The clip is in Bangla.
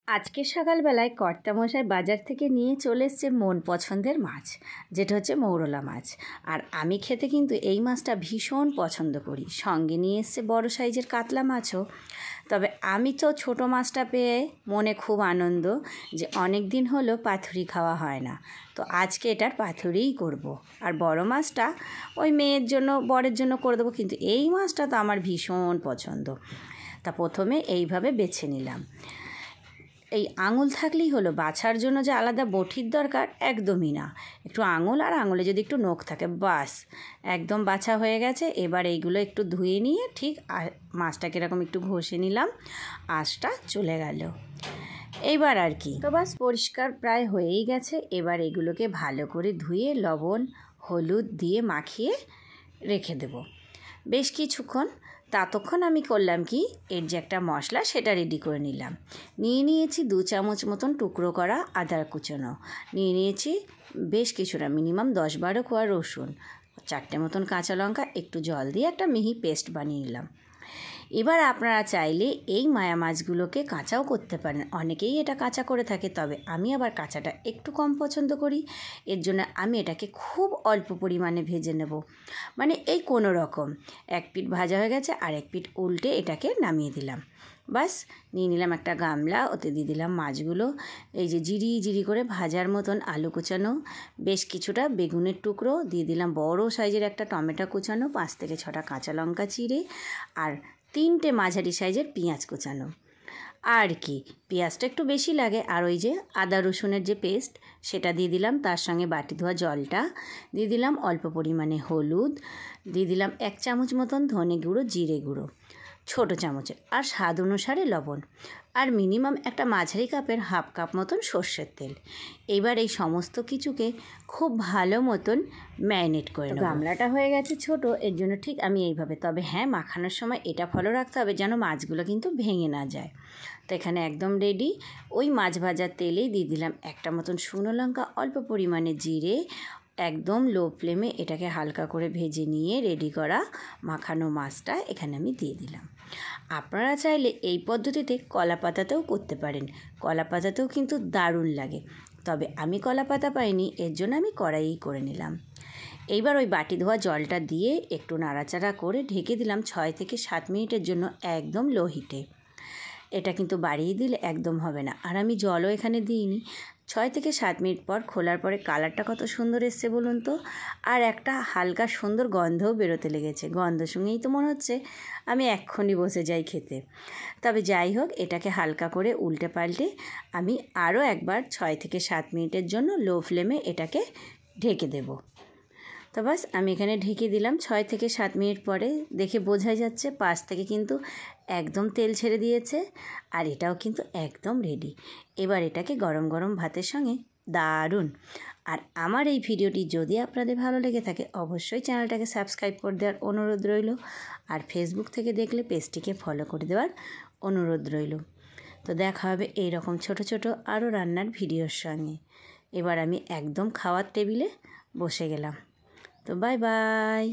আজকে সকালবেলায় কর্তামশাই বাজার থেকে নিয়ে চলে এসছে মন পছন্দের মাছ, যেটা হচ্ছে মৌরলা মাছ। আর আমি খেতে কিন্তু এই মাছটা ভীষণ পছন্দ করি। সঙ্গে নিয়ে এসছে বড় সাইজের কাতলা মাছও। তবে আমি তো ছোট মাছটা পেয়ে মনে খুব আনন্দ যে অনেক দিন হলো পাথুরি খাওয়া হয় না, তো আজকে এটার পাথুরিই করব। আর বড় মাছটা ওই মেয়ের জন্য বরের জন্য করে দেবো, কিন্তু এই মাছটা তো আমার ভীষণ পছন্দ। তা প্রথমে এইভাবে বেছে নিলাম। এই আঙুল থাকলেই হলো, বাছার জন্য যে আলাদা বটির দরকার একদমই না। একটু আঙুল আর আঙুলে যদি একটু নখ থাকে বাস, একদম বাছা হয়ে গেছে। এবার এইগুলো একটু ধুয়ে নিয়ে ঠিক মাছটাকে এরকম একটু ঘষে নিলাম, আঁশটা চলে গেল। এইবার আর কি, তো বাস পরিষ্কার প্রায় হয়েই গেছে। এবার এগুলোকে ভালো করে ধুয়ে লবণ হলুদ দিয়ে মাখিয়ে রেখে দেব বেশ কিছুক্ষণ। ততক্ষণ আমি করলাম কি, এর যে একটা মশলা সেটা রেডি করে নিলাম। নিয়েছি 2 চামচ মতন টুকরো করা আদা কুচানো, নিয়েছি বেশ কিছুটা মিনিমাম 10-12 কোয়া রসুন, 4টে মতন কাঁচা লঙ্কা, একটু জল দিয়ে একটা মিহি পেস্ট বানিয়ে নিলাম। এবার আপনারা চাইলে এই মায়া মাছগুলোকে কাঁচাও করতে পারেন, অনেকেই এটা কাঁচা করে থাকে, তবে আমি আবার কাঁচাটা একটু কম পছন্দ করি। এর জন্য আমি এটাকে খুব অল্প পরিমাণে ভেজে নেব, মানে এই কোনো রকম। এক পিঠ ভাজা হয়ে গেছে, আর এক পিঠ উল্টে এটাকে নামিয়ে দিলাম। বাস নিয়ে নিলাম একটা গামলা, ওতে দিয়ে দিলাম মাছগুলো। এই যে জিরি জিরি করে ভাজার মতন আলু কুচানো, বেশ কিছুটা বেগুনের টুকরো দিয়ে দিলাম, বড় সাইজের একটা টমেটো কুচানো, 5 থেকে 6টা কাঁচা লঙ্কা চিড়ে, আর 3টে মাঝারি সাইজের পেঁয়াজ কুচানো। আর কি, পেঁয়াজটা একটু বেশি লাগে। আর ওই যে আদা রসুনের যে পেস্ট সেটা দিয়ে দিলাম, তার সঙ্গে বাটি ধোয়া জলটা দিয়ে দিলাম, অল্প পরিমাণে হলুদ দিয়ে দিলাম, 1 চামচ মতন ধনে গুঁড়ো জিরে গুঁড়ো ছোট চামচের, আর স্বাদ অনুসারে লবণ, আর মিনিমাম একটা মাঝারি কাপের 1/2 কাপ মতন সর্ষের তেল। এবার এই সমস্ত কিছুকে খুব ভালো মতন ম্যারিনেট করে নেব। গামলাটা হয়ে গেছে ছোট, এর জন্য ঠিক আমি এইভাবে, তবে হ্যাঁ মাখানোর সময় এটা ফলো রাখতে হবে যেন মাছগুলো কিন্তু ভেঙে না যায়। তো এখানে একদম রেডি। ওই মাছ ভাজার তেলেই দিয়ে দিলাম একটা মতন শুকনো লঙ্কা, অল্প পরিমাণে জিরে, একদম লো ফ্লেমে এটাকে হালকা করে ভেজে নিয়ে রেডি করা মাখানো মাছটা এখানে আমি দিয়ে দিলাম। আপনারা চাইলে এই পদ্ধতিতে কলা পাতাতেও করতে পারেন, কলা পাতাতেও কিন্তু দারুণ লাগে, তবে আমি কলা পাতা পাইনি, এর জন্য আমি কড়াইই করে নিলাম। এইবার ওই বাটি ধোয়া জলটা দিয়ে একটু নাড়াচাড়া করে ঢেকে দিলাম 6 থেকে 7 মিনিটের জন্য, একদম লো হিটে। এটা কিন্তু বাড়িয়ে দিলে একদম হবে না, আর আমি জলও এখানে দিইনি। 6 থেকে 7 মিনিট পর খোলার পরে কালারটা কত সুন্দর এসছে বলুন তো, আর একটা হালকা সুন্দর গন্ধও বেরোতে লেগেছে। গন্ধ শুনেই তো মনে হচ্ছে আমি এক্ষুনি বসে যাই খেতে। তবে যাই হোক, এটাকে হালকা করে উল্টে পাল্টে আমি আরও একবার 6 থেকে 7 মিনিটের জন্য লো ফ্লেমে এটাকে ঢেকে দেব। তো বাস আমি এখানে ঢেকে দিলাম। 6 থেকে 7 মিনিট পরে দেখে বোঝাই যাচ্ছে পাশ থেকে কিন্তু একদম তেল ছেড়ে দিয়েছে, আর এটাও কিন্তু একদম রেডি। এবার এটাকে গরম গরম ভাতের সঙ্গে দারুণ। আর আমার এই ভিডিওটি যদি আপনাদের ভালো লেগে থাকে অবশ্যই চ্যানেলটাকে সাবস্ক্রাইব করে দেওয়ার অনুরোধ রইল, আর ফেসবুক থেকে দেখলে পেজটিকে ফলো করে দেওয়ার অনুরোধ রইল। তো দেখা হবে এইরকম ছোট ছোট আরও রান্নার ভিডিওর সঙ্গে। এবার আমি একদম খাওয়ার টেবিলে বসে গেলাম। তো বাই বাই।